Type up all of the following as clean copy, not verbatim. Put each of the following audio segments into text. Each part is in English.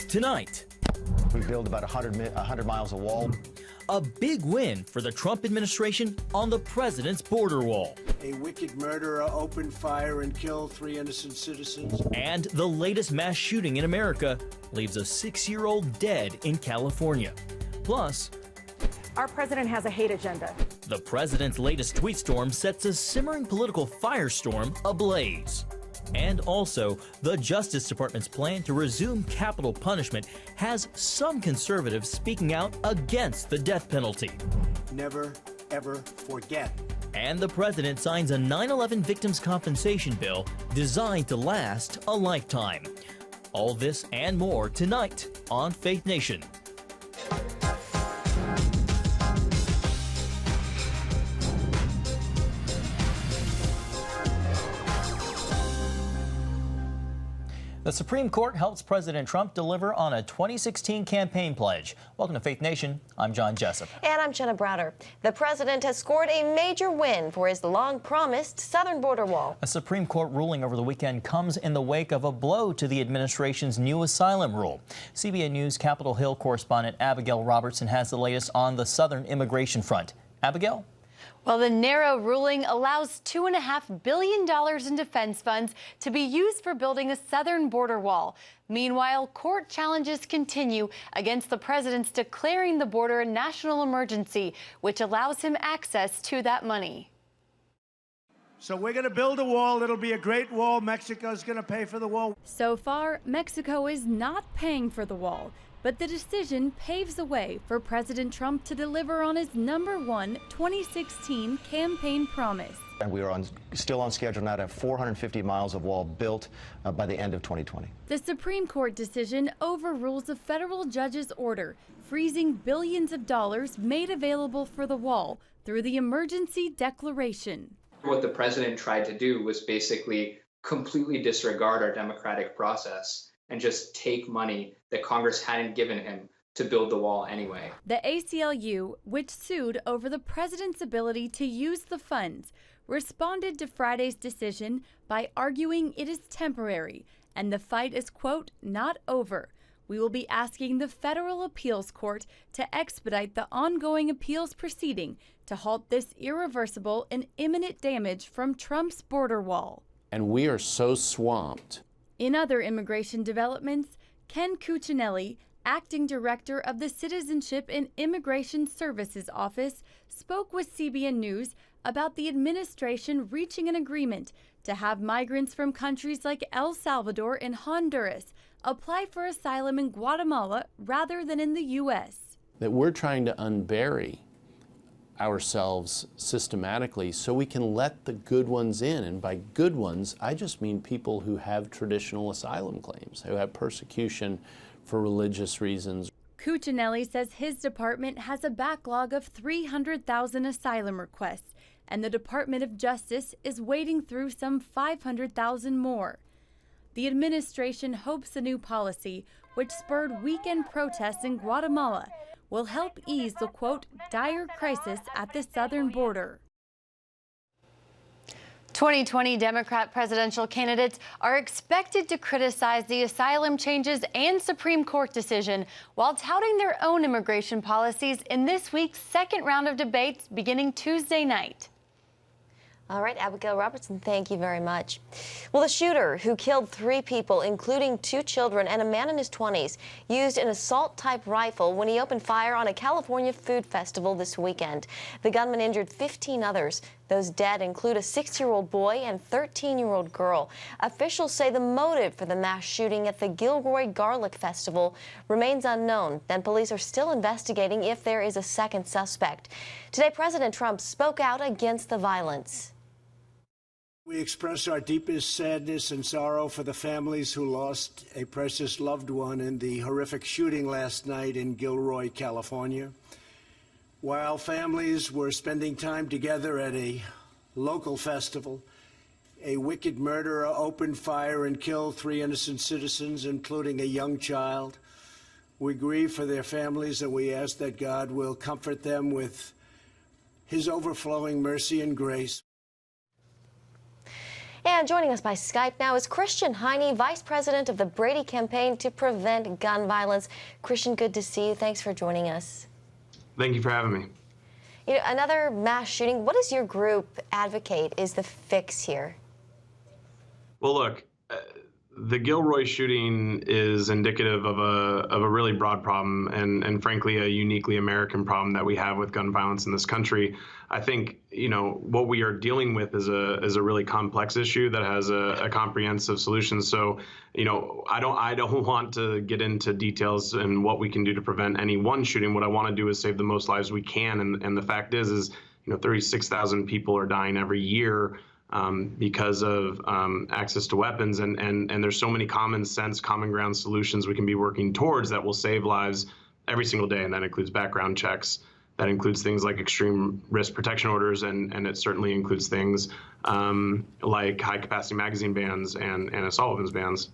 tonight. We build about 100 miles of wall. A big win for the Trump administration on the president's border wall. A wicked murderer opened fire and killed 3 innocent citizens. And the latest mass shooting in America leaves a 6-year-old dead in California. Plus, our president has a hate agenda. The president's latest tweet storm sets a simmering political firestorm ablaze. And also, the Justice Department's plan to resume capital punishment has some conservatives speaking out against the death penalty. Never, ever forget. And the president signs a 9/11 victims' compensation bill designed to last a lifetime. All this and more tonight on Faith Nation. The Supreme Court helps President Trump deliver on a 2016 campaign pledge. Welcome to Faith Nation. I'm John Jessup. And I'm Jenna Browder. The president has scored a major win for his long-promised southern border wall. A Supreme Court ruling over the weekend comes in the wake of a blow to the administration's new asylum rule. CBN News Capitol Hill correspondent Abigail Robertson has the latest on the southern immigration front. Abigail? Well, the narrow ruling allows $2.5 billion in defense funds to be used for building a southern border wall. Meanwhile, court challenges continue against the president's declaring the border a national emergency, which allows him access to that money. So we're going to build a wall. It'll be a great wall. Mexico's going to pay for the wall. So far, Mexico is not paying for the wall. But the decision paves the way for President Trump to deliver on his #1 2016 campaign promise. And we are still on schedule now to have 450 miles of wall built by the end of 2020. The Supreme Court decision overrules a federal judge's order, freezing billions of dollars made available for the wall through the emergency declaration. What the president tried to do was basically completely disregard our democratic process and just take money that Congress hadn't given him to build the wall anyway. The ACLU, which sued over the president's ability to use the funds, responded to Friday's decision by arguing it is temporary and the fight is, quote, not over. We will be asking the federal appeals court to expedite the ongoing appeals proceeding to halt this irreversible and imminent damage from Trump's border wall. And we are so swamped. In other immigration developments, Ken Cuccinelli, acting director of the Citizenship and Immigration Services Office, spoke with CBN News about the administration reaching an agreement to have migrants from countries like El Salvador and Honduras apply for asylum in Guatemala rather than in the U.S. That we're trying to unbury ourselves systematically so we can let the good ones in. And by good ones, I just mean people who have traditional asylum claims, who have persecution for religious reasons. Cuccinelli says his department has a backlog of 300,000 asylum requests, and the Department of Justice is wading through some 500,000 more. The administration hopes the new policy, which spurred weekend protests in Guatemala, will help ease the, quote, dire crisis at the southern border. 2020 Democrat presidential candidates are expected to criticize the asylum changes and Supreme Court decision while touting their own immigration policies in this week's second round of debates beginning Tuesday night. All right, Abigail Robertson, thank you very much. Well, the shooter who killed 3 people, including 2 children and a man in his 20s, used an assault-type rifle when he opened fire on a California food festival this weekend. The gunman injured 15 others. Those dead include a 6-year-old boy and 13-year-old girl. Officials say the motive for the mass shooting at the Gilroy Garlic Festival remains unknown. Then police are still investigating if there is a second suspect. Today, President Trump spoke out against the violence. We express our deepest sadness and sorrow for the families who lost a precious loved one in the horrific shooting last night in Gilroy, California. While families were spending time together at a local festival, a wicked murderer opened fire and killed 3 innocent citizens, including a young child. We grieve for their families, and we ask that God will comfort them with his overflowing mercy and grace. And joining us by Skype now is Christian Heine, Vice President of the Brady Campaign to Prevent Gun Violence. Christian, good to see you. Thanks for joining us. Thank you for having me. You know, another mass shooting. What does your group advocate is the fix here? Well, look, the Gilroy shooting is indicative of a really broad problem and frankly a uniquely American problem that we have with gun violence in this country. I think, you know, what we are dealing with is a really complex issue that has a comprehensive solution. So, you know, I don't want to get into details and what we can do to prevent any one shooting. What I want to do is save the most lives we can. And the fact is, you know, 36,000 people are dying every year because of access to weapons, and there's so many common sense, common ground solutions we can be working towards that will save lives every single day, and that includes background checks, that includes things like extreme risk protection orders, and it certainly includes things like high capacity magazine bans and assault weapons bans.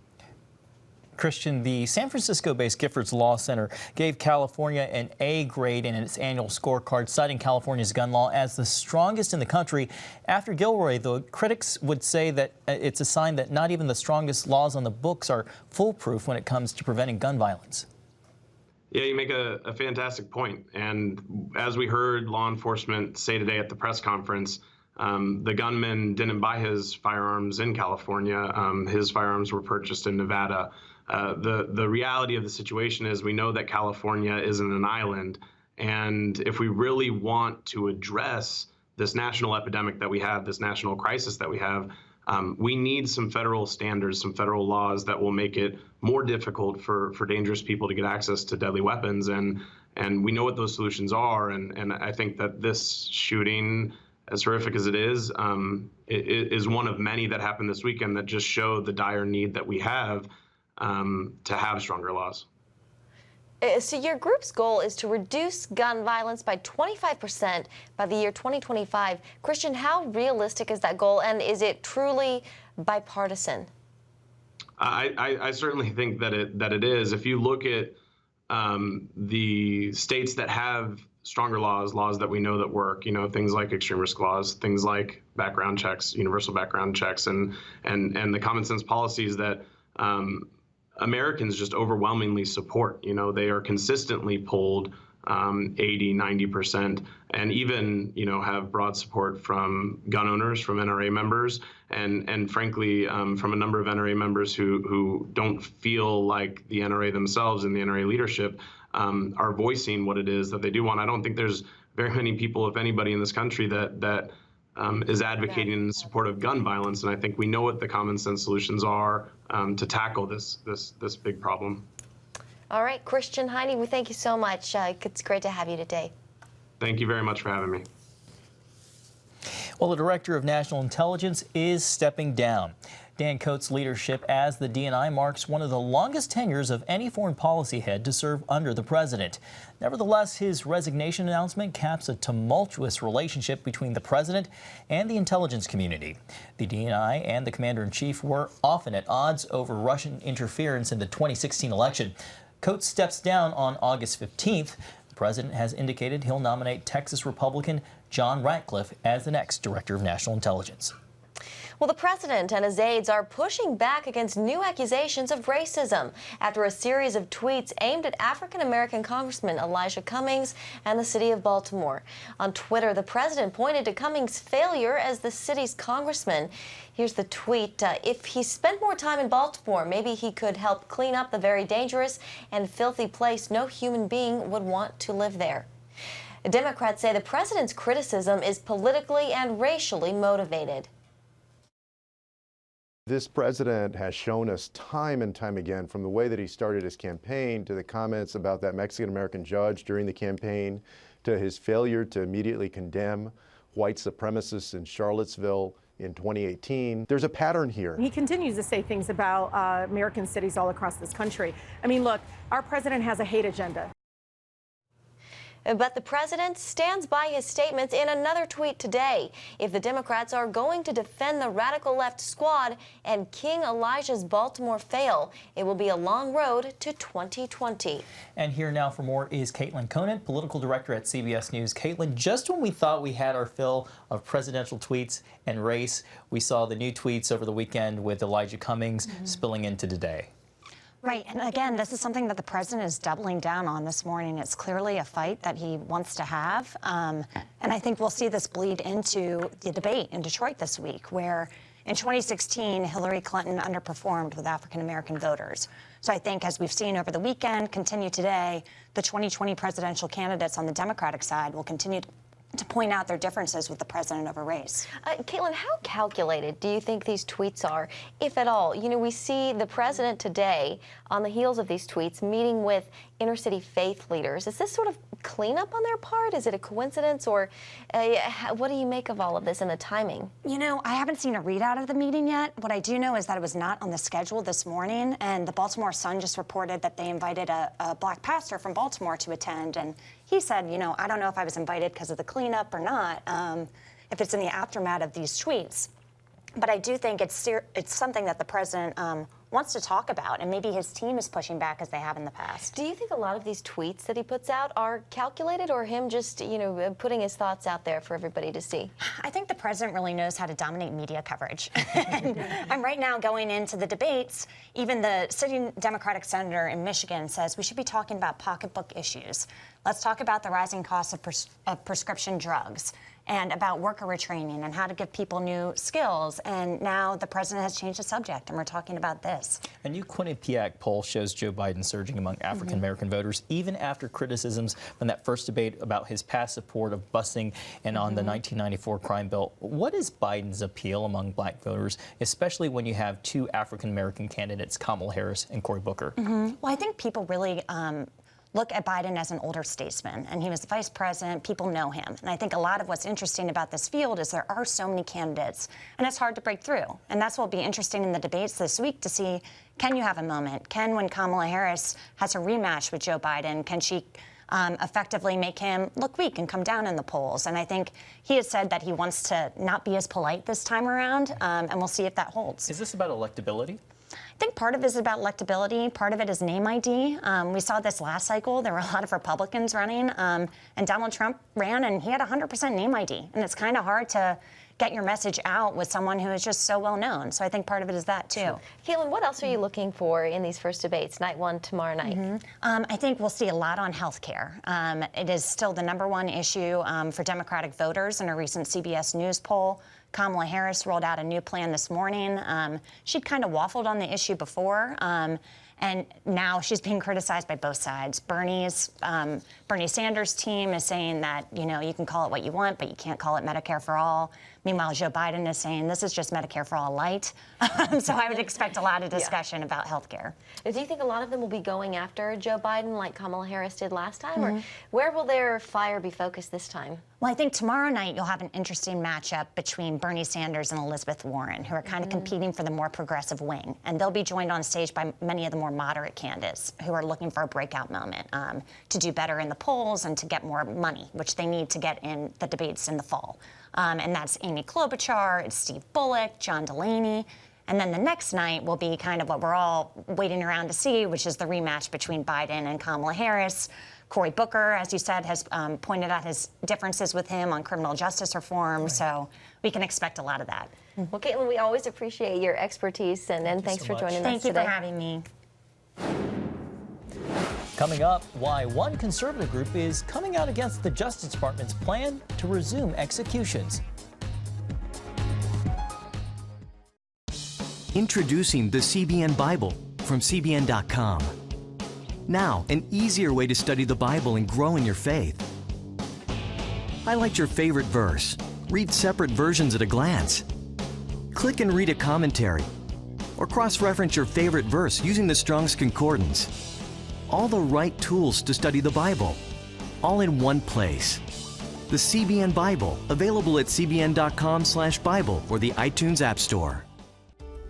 Christian, the San Francisco-based Giffords Law Center gave California an A grade in its annual scorecard, citing California's gun law as the strongest in the country. After Gilroy, though, critics would say that it's a sign that not even the strongest laws on the books are foolproof when it comes to preventing gun violence. Yeah, you make a fantastic point. And as we heard law enforcement say today at the press conference, the gunman didn't buy his firearms in California. His firearms were purchased in Nevada. The reality of the situation is we know that California isn't an island. And if we really want to address this national epidemic that we have, this national crisis that we have, we need some federal standards, some federal laws that will make it more difficult for dangerous people to get access to deadly weapons. And we know what those solutions are. And I think that this shooting, as horrific as it is one of many that happened this weekend that just show the dire need that we have to have stronger laws. So your group's goal is to reduce gun violence by 25% by the year 2025. Christian, how realistic is that goal, and is it truly bipartisan? I certainly think that it is. If you look at the states that have stronger laws that we know that work, you know, things like extreme risk laws, things like background checks, universal background checks, and the common sense policies that Americans just overwhelmingly support. You know, they are consistently polled 80, 90%, and even, you know, have broad support from gun owners, from NRA members, and frankly, from a number of NRA members who don't feel like the NRA themselves and the NRA leadership are voicing what it is that they do want. I don't think there's very many people, if anybody, in this country that is advocating in support of gun violence, and I think we know what the common sense solutions are to tackle this big problem. All right, Christian Heine, we thank you so much. It's great to have you today. Thank you very much for having me. Well, the Director of National Intelligence is stepping down. Dan Coates' leadership as the DNI marks one of the longest tenures of any foreign policy head to serve under the president. Nevertheless, his resignation announcement caps a tumultuous relationship between the president and the intelligence community. The DNI and the commander-in-chief were often at odds over Russian interference in the 2016 election. Coates steps down on August 15th. The president has indicated he'll nominate Texas Republican John Ratcliffe as the next Director of National Intelligence. Well, the president and his aides are pushing back against new accusations of racism after a series of tweets aimed at African-American Congressman Elijah Cummings and the city of Baltimore. On Twitter, the president pointed to Cummings' failure as the city's congressman. Here's the tweet. If he spent more time in Baltimore, maybe he could help clean up the very dangerous and filthy place no human being would want to live there. Democrats say the president's criticism is politically and racially motivated. This president has shown us time and time again, from the way that he started his campaign to the comments about that Mexican-American judge during the campaign, to his failure to immediately condemn white supremacists in Charlottesville in 2018. There's a pattern here. He continues to say things about American cities all across this country. I mean, look, our president has a hate agenda. But the president stands by his statements in another tweet today. If the Democrats are going to defend the radical left squad and King Elijah's Baltimore fail, it will be a long road to 2020. And here now for more is Caitlin Conant, political director at CBS News. Caitlin, just when we thought we had our fill of presidential tweets and race, we saw the new tweets over the weekend with Elijah Cummings spilling into today. Right, and again, this is something that the president is doubling down on this morning. It's clearly a fight that he wants to have, and I think we'll see this bleed into the debate in Detroit this week, where in 2016, Hillary Clinton underperformed with African-American voters. So I think, as we've seen over the weekend, continue today, the 2020 presidential candidates on the Democratic side will continue to point out their differences with the president of a race. Caitlin, how calculated do you think these tweets are, if at all? You know, we see the president today, on the heels of these tweets, meeting with inner-city faith leaders. Is this sort of cleanup on their part? Is it a coincidence? Or what do you make of all of this and the timing? You know, I haven't seen a readout of the meeting yet. What I do know is that it was not on the schedule this morning, and the Baltimore Sun just reported that they invited a black pastor from Baltimore to attend, and he said, you know, I don't know if I was invited because of the cleanup or not, if it's in the aftermath of these tweets. But I do think it's something that the president wants to talk about, and maybe his team is pushing back as they have in the past. Do you think a lot of these tweets that he puts out are calculated, or him just, you know, putting his thoughts out there for everybody to see? I think the president really knows how to dominate media coverage. And right now, going into the debates, even the sitting Democratic senator in Michigan says we should be talking about pocketbook issues. Let's talk about the rising costs of prescription drugs, and about worker retraining and how to give people new skills. And now the president has changed the subject, and we're talking about this. A new Quinnipiac poll shows Joe Biden surging among African-American voters, even after criticisms from that first debate about his past support of busing and on the 1994 crime bill. What is Biden's appeal among black voters, especially when you have two African-American candidates, Kamala Harris and Cory Booker? Well, I think people really look at Biden as an older statesman, and he was the vice president. People know him. And I think a lot of what's interesting about this field is there are so many candidates, and it's hard to break through. And that's what will be interesting in the debates this week, to see, can you have a moment? When Kamala Harris has a rematch with Joe Biden, can she effectively make him look weak and come down in the polls? And I think he has said that he wants to not be as polite this time around, and we'll see if that holds. Is this about electability? I think part of it is about electability. Part of it is name ID. We saw this last cycle. There were a lot of Republicans running, and Donald Trump ran, and he had 100% name ID. And it's kind of hard to get your message out with someone who is just so well known. So I think part of it is that, too. Sure. Caitlin, what else are you looking for in these first debates, night one, tomorrow night? I think we'll see a lot on health care. It is still the #1 issue for Democratic voters in a recent CBS News poll. Kamala Harris rolled out a new plan this morning. She'd kind of waffled on the issue before, and now she's being criticized by both sides. Bernie Sanders' team is saying that, you know, you can call it what you want, but you can't call it Medicare for all. Meanwhile, Joe Biden is saying this is just Medicare for all light. So I would expect a lot of discussion about health care. Do you think a lot of them will be going after Joe Biden like Kamala Harris did last time? Or where will their fire be focused this time? Well, I think tomorrow night you'll have an interesting matchup between Bernie Sanders and Elizabeth Warren, who are kind of competing for the more progressive wing. And they'll be joined on stage by many of the more moderate candidates who are looking for a breakout moment to do better in the polls and to get more money, which they need to get in the debates in the fall. And that's Amy Klobuchar, it's Steve Bullock, John Delaney. And then the next night will be kind of what we're all waiting around to see, which is the rematch between Biden and Kamala Harris. Cory Booker, as you said, has pointed out his differences with him on criminal justice reform, so we can expect a lot of that. Well, Caitlin, we always appreciate your expertise, and thanks for joining us today. Thank you for having me. Coming up, why one conservative group is coming out against the Justice Department's plan to resume executions. Introducing the CBN Bible from CBN.com. Now, an easier way to study the Bible and grow in your faith. Highlight your favorite verse. Read separate versions at a glance. Click and read a commentary. Or cross-reference your favorite verse using the Strong's Concordance. All the right tools to study the Bible, all in one place. The CBN Bible, available at cbn.com/Bible or the iTunes App Store.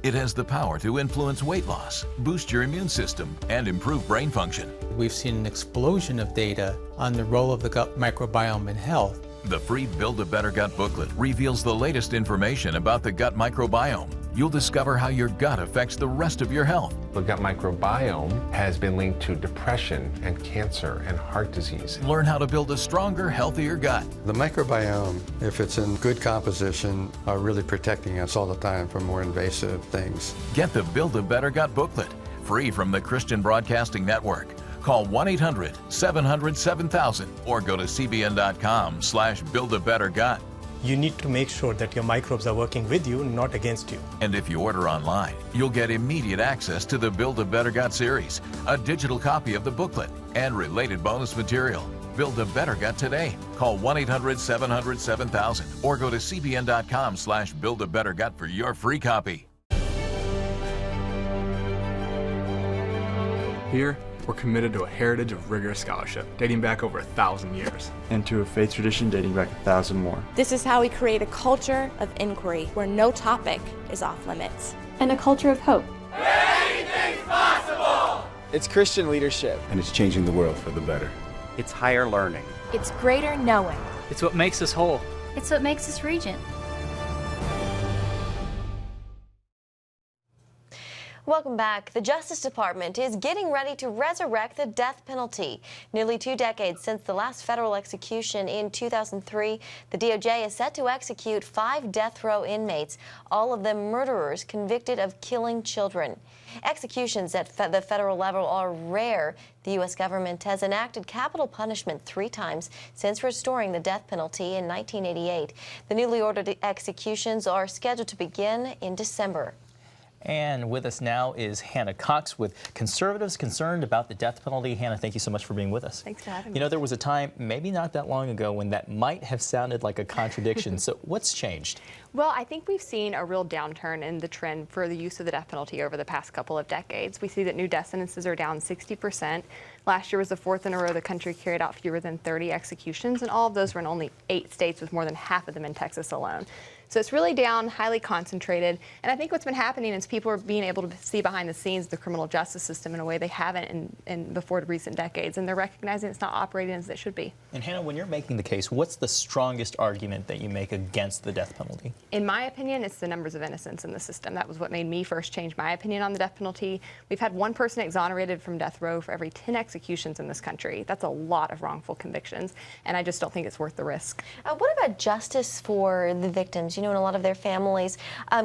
It has the power to influence weight loss, boost your immune system, and improve brain function. We've seen an explosion of data on the role of the gut microbiome in health. The free Build a Better Gut booklet reveals the latest information about the gut microbiome. You'll discover how your gut affects the rest of your health. The gut microbiome has been linked to depression and cancer and heart disease. Learn how to build a stronger, healthier gut. The microbiome, if it's in good composition, are really protecting us all the time from more invasive things. Get the Build a Better Gut booklet, free from the Christian Broadcasting Network. Call 1-800-700-7000 or go to cbn.com/buildabettergut. You need to make sure that your microbes are working with you, not against you. And if you order online, you'll get immediate access to the Build a Better Gut series, a digital copy of the booklet, and related bonus material. Build a Better Gut today. Call 1-800-700-7000 or go to cbn.com/buildabettergut for your free copy. Here, we're committed to a heritage of rigorous scholarship dating back over 1,000 years. And to a faith tradition dating back 1,000 more. This is how we create a culture of inquiry where no topic is off limits. And a culture of hope. Anything's possible! It's Christian leadership. And it's changing the world for the better. It's higher learning. It's greater knowing. It's what makes us whole. It's what makes us Regent. Welcome back. The Justice Department is getting ready to resurrect the death penalty. Nearly 2 decades since the last federal execution in 2003, the DOJ is set to execute 5 death row inmates, all of them murderers convicted of killing children. Executions at the federal level are rare. The U.S. government has enacted capital punishment 3 times since restoring the death penalty in 1988. The newly ordered executions are scheduled to begin in December. And with us now is Hannah Cox with conservatives concerned about the death penalty. Hannah, thank you so much for being with us. Thanks for having me. You know, there was a time, maybe not that long ago, when that might have sounded like a contradiction. So what's changed? Well, I think we've seen a real downturn in the trend for the use of the death penalty over the past couple of decades. We see that new death sentences are down 60%. Last year was the 4th in a row the country carried out fewer than 30 executions, and all of those were in only 8 states, with more than half of them in Texas alone. So it's really down, highly concentrated. And I think what's been happening is people are being able to see behind the scenes the criminal justice system in a way they haven't in before recent decades. And they're recognizing it's not operating as it should be. And Hannah, when you're making the case, what's the strongest argument that you make against the death penalty? In my opinion, it's the numbers of innocents in the system. That was what made me first change my opinion on the death penalty. We've had 1 person exonerated from death row for every 10 executions in this country. That's a lot of wrongful convictions. And I just don't think it's worth the risk. What about justice for the victims? You know, in a lot of their families,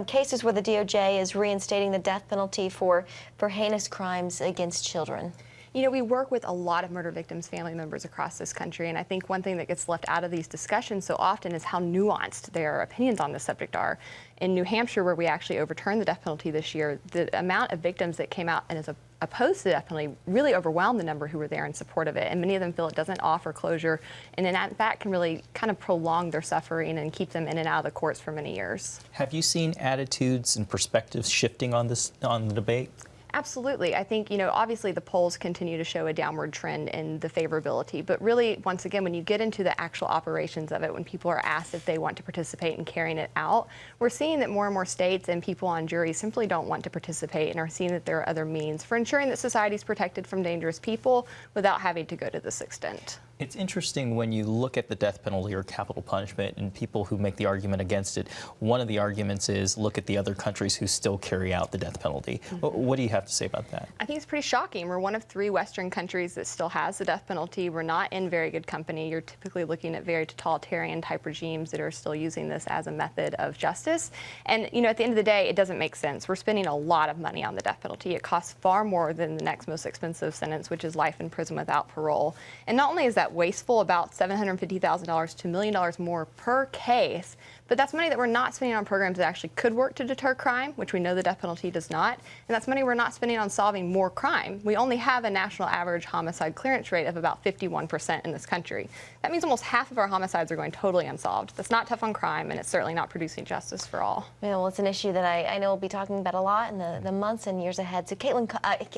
cases where the DOJ is reinstating the death penalty for heinous crimes against children. You know, we work with a lot of murder victims' family members across this country, and I think one thing that gets left out of these discussions so often is how nuanced their opinions on this subject are. In New Hampshire, where we actually overturned the death penalty this year, the amount of victims that came out and is opposed to the death penalty really overwhelmed the number who were there in support of it, and many of them feel it doesn't offer closure, and in fact can really kind of prolong their suffering and keep them in and out of the courts for many years. Have you seen attitudes and perspectives shifting on the debate? Absolutely. I think, you know, obviously the polls continue to show a downward trend in the favorability, but really, once again, when you get into the actual operations of it, when people are asked if they want to participate in carrying it out, we're seeing that more and more states and people on juries simply don't want to participate and are seeing that there are other means for ensuring that society is protected from dangerous people without having to go to this extent. It's interesting when you look at the death penalty or capital punishment and people who make the argument against it. One of the arguments is look at the other countries who still carry out the death penalty. What do you have to say about that? I think it's pretty shocking. We're one of 3 Western countries that still has the death penalty. We're not in very good company. You're typically looking at very totalitarian type regimes that are still using this as a method of justice. And, you know, at the end of the day, it doesn't make sense. We're spending a lot of money on the death penalty. It costs far more than the next most expensive sentence, which is life in prison without parole. And not only is that wasteful, about $750,000 to $1 million more per case, but that's money that we're not spending on programs that actually could work to deter crime, which we know the death penalty does not, and that's money we're not spending on solving more crime. We only have a national average homicide clearance rate of about 51% in this country. That means almost half of our homicides are going totally unsolved. That's not tough on crime, and it's certainly not producing justice for all. Yeah, well, it's an issue that I know we'll be talking about a lot in the months and years ahead. So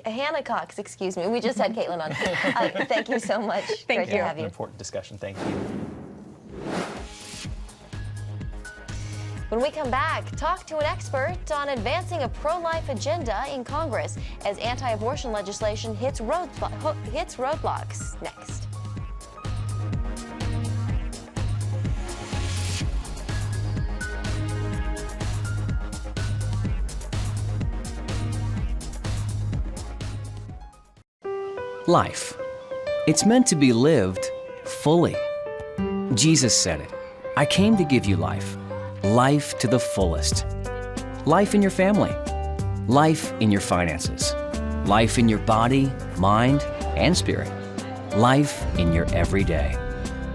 Hannah Cox, excuse me, we just had Caitlin on. Thank you so much. Great to have you. An important discussion. Thank you. When we come back, talk to an expert on advancing a pro-life agenda in Congress as anti-abortion legislation hits roadblocks. Next. Life. It's meant to be lived fully. Jesus said it. I came to give you life. Life to the fullest. Life in your family. Life in your finances. Life in your body, mind, and spirit. Life in your everyday.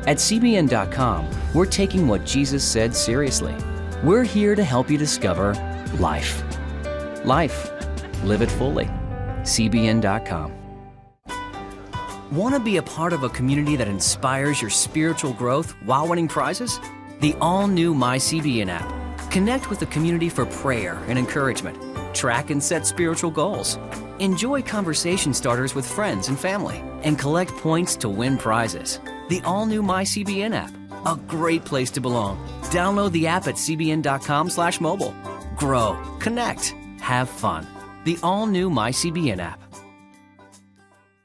At CBN.com, we're taking what Jesus said seriously. We're here to help you discover life. Life. Live it fully. CBN.com. Want to be a part of a community that inspires your spiritual growth while winning prizes? The all-new MyCBN app. Connect with the community for prayer and encouragement. Track and set spiritual goals. Enjoy conversation starters with friends and family. And collect points to win prizes. The all-new MyCBN app. A great place to belong. Download the app at cbn.com/mobile. Grow, connect, have fun. The all-new MyCBN app.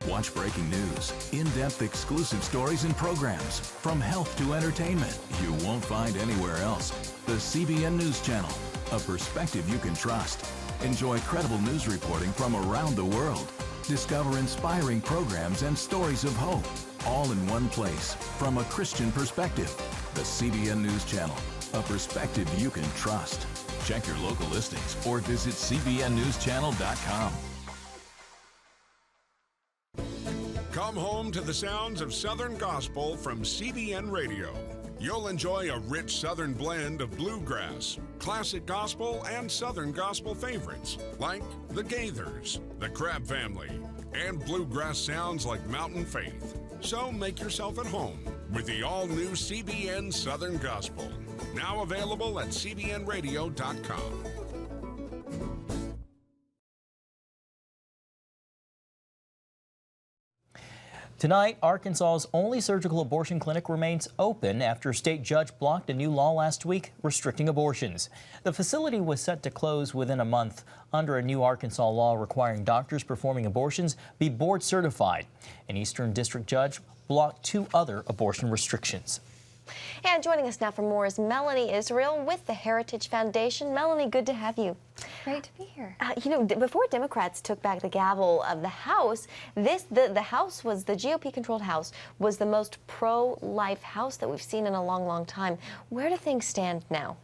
Watch breaking news, in-depth exclusive stories and programs, from health to entertainment, you won't find anywhere else. The CBN News Channel, a perspective you can trust. Enjoy credible news reporting from around the world. Discover inspiring programs and stories of hope, all in one place, from a Christian perspective. The CBN News Channel, a perspective you can trust. Check your local listings or visit cbnnewschannel.com. Come home to the sounds of Southern Gospel from CBN Radio. You'll enjoy a rich Southern blend of bluegrass, classic gospel, and Southern Gospel favorites like the Gaithers, the Crab Family, and bluegrass sounds like Mountain Faith. So make yourself at home with the all-new CBN Southern Gospel, now available at cbnradio.com. Tonight, Arkansas's only surgical abortion clinic remains open after a state judge blocked a new law last week restricting abortions. The facility was set to close within a month under a new Arkansas law requiring doctors performing abortions be board certified. An Eastern District judge blocked 2 other abortion restrictions. And joining us now for more is Melanie Israel with the Heritage Foundation. Melanie, good to have you. Great to be here. Before Democrats took back the gavel of the House, the House was, the GOP-controlled House, was the most pro-life House that we've seen in a long, long time. Where do things stand now?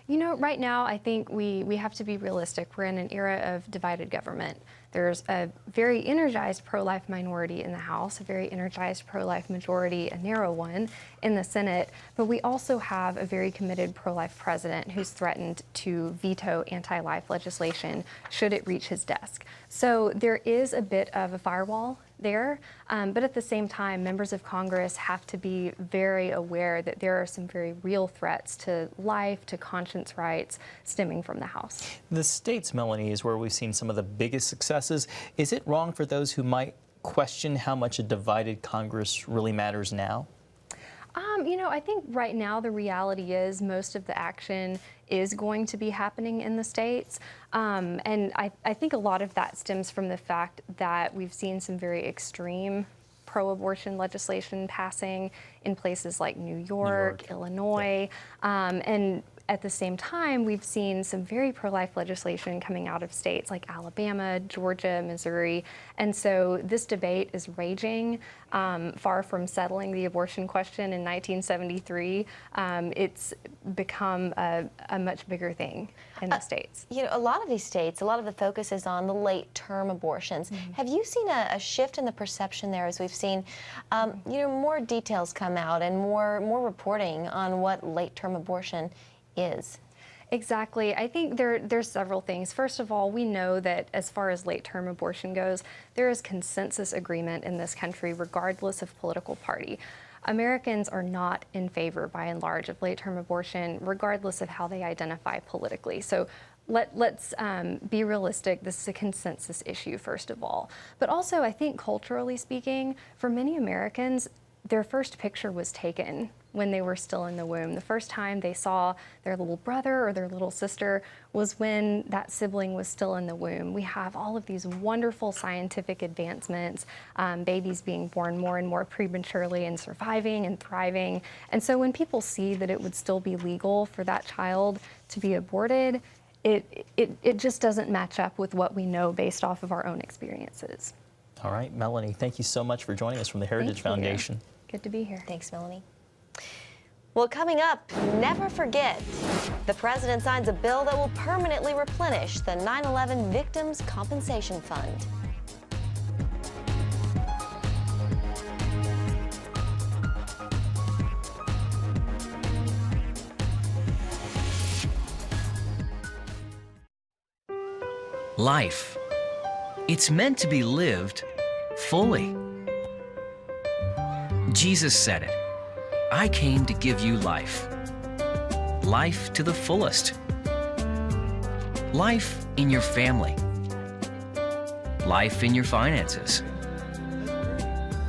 You know, right now, I think we have to be realistic. We're in an era of divided government. There's a very energized pro-life minority in the House, a very energized pro-life majority, a narrow one, in the Senate. But we also have a very committed pro-life president who's threatened to veto anti-life legislation should it reach his desk. So there is a bit of a firewall there, but at the same time, members of Congress have to be very aware that there are some very real threats to life, to conscience rights stemming from the House. The states, Melanie, is where we've seen some of the biggest successes. Is it wrong for those who might question how much a divided Congress really matters now? You know, I think right now the reality is most of the action is going to be happening in the states. And I think a lot of that stems from the fact that we've seen some very extreme pro-abortion legislation passing in places like New York. Illinois, and at the same time, we've seen some very pro-life legislation coming out of states like Alabama, Georgia, Missouri. And so this debate is raging. Far from settling the abortion question in 1973, it's become a much bigger thing in the states. You know, a lot of these states, a lot of the focus is on the late-term abortions. Have you seen a shift in the perception there as we've seen, you know, more details come out and more reporting on what late-term abortion is? Exactly. I think there's several things. First of all, we know that as far as late-term abortion goes, there is consensus agreement in this country regardless of political party. Americans are not in favor, by and large, of late-term abortion, regardless of how they identify politically. So let's be realistic. This is a consensus issue, first of all. But also, I think culturally speaking, for many Americans, their first picture was taken when they were still in the womb. The first time they saw their little brother or their little sister was when that sibling was still in the womb. We have all of these wonderful scientific advancements, babies being born more and more prematurely and surviving and thriving. And so when people see that it would still be legal for that child to be aborted, it just doesn't match up with what we know based off of our own experiences. All right, Melanie, thank you so much for joining us from the Heritage Foundation. Good to be here. Thanks, Melanie. Well, coming up, never forget, the president signs a bill that will permanently replenish the 9/11 Victims Compensation Fund. Life. It's meant to be lived fully. Jesus said it. I came to give you life. Life to the fullest. Life in your family. Life in your finances.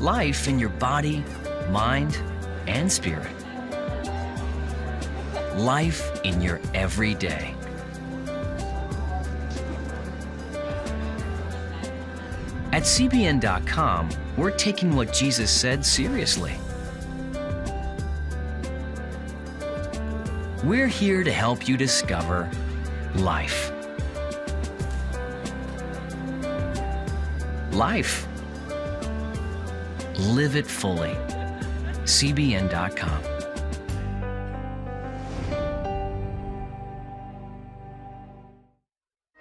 Life in your body, mind, and spirit. Life in your everyday. At CBN.com, we're taking what Jesus said seriously. We're here to help you discover life. Life. Live it fully. CBN.com.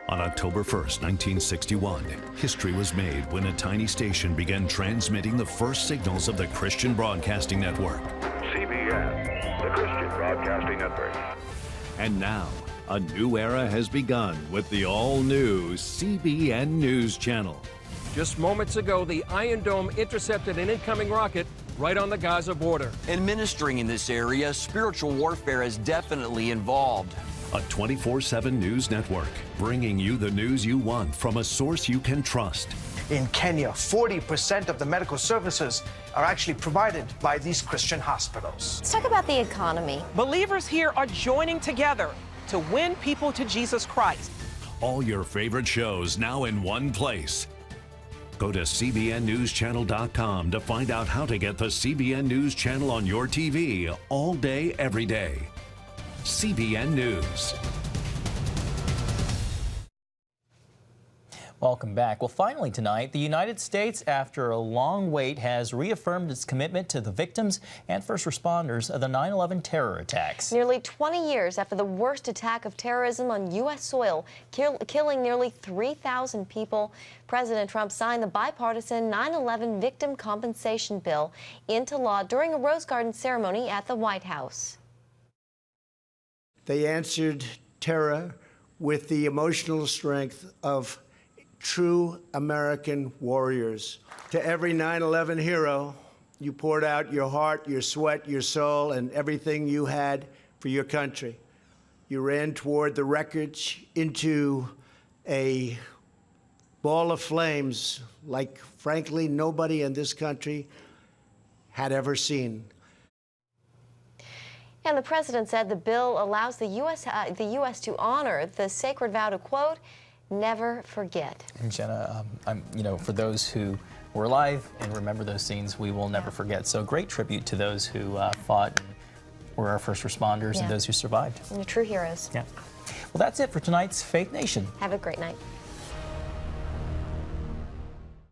On October 1st, 1961, history was made when a tiny station began transmitting the first signals of the Christian Broadcasting Network. CBN, the Christian Broadcasting Network. And now, a new era has begun with the all-new CBN News Channel. Just moments ago, the Iron Dome intercepted an incoming rocket right on the Gaza border. Administering in this area, spiritual warfare is definitely involved. A 24/7 news network, bringing you the news you want from a source you can trust. In Kenya, 40% of the medical services are actually provided by these Christian hospitals. Let's talk about the economy. Believers here are joining together to win people to Jesus Christ. All your favorite shows now in one place. Go to CBNNewsChannel.com to find out how to get the CBN News Channel on your TV all day, every day. CBN News. Welcome back. Well, finally tonight, the United States, after a long wait, has reaffirmed its commitment to the victims and first responders of the 9/11 terror attacks. Nearly 20 years after the worst attack of terrorism on U.S. soil, killing nearly 3,000 people, President Trump signed the bipartisan 9/11 victim compensation bill into law during a Rose Garden ceremony at the White House. They answered terror with the emotional strength of true American warriors. To every 9/11 hero, you poured out your heart, your sweat, your soul, and everything you had for your country. You ran toward the wreckage into a ball of flames like, frankly, nobody in this country had ever seen. And the president said the bill allows the U.S. to honor the sacred vow to, quote, never forget. And Jenna, for those who were alive and remember those scenes, we will never forget. So great tribute to those who fought and were our first responders and those who survived. And the true heroes. Yeah. Well, that's it for tonight's Faith Nation. Have a great night.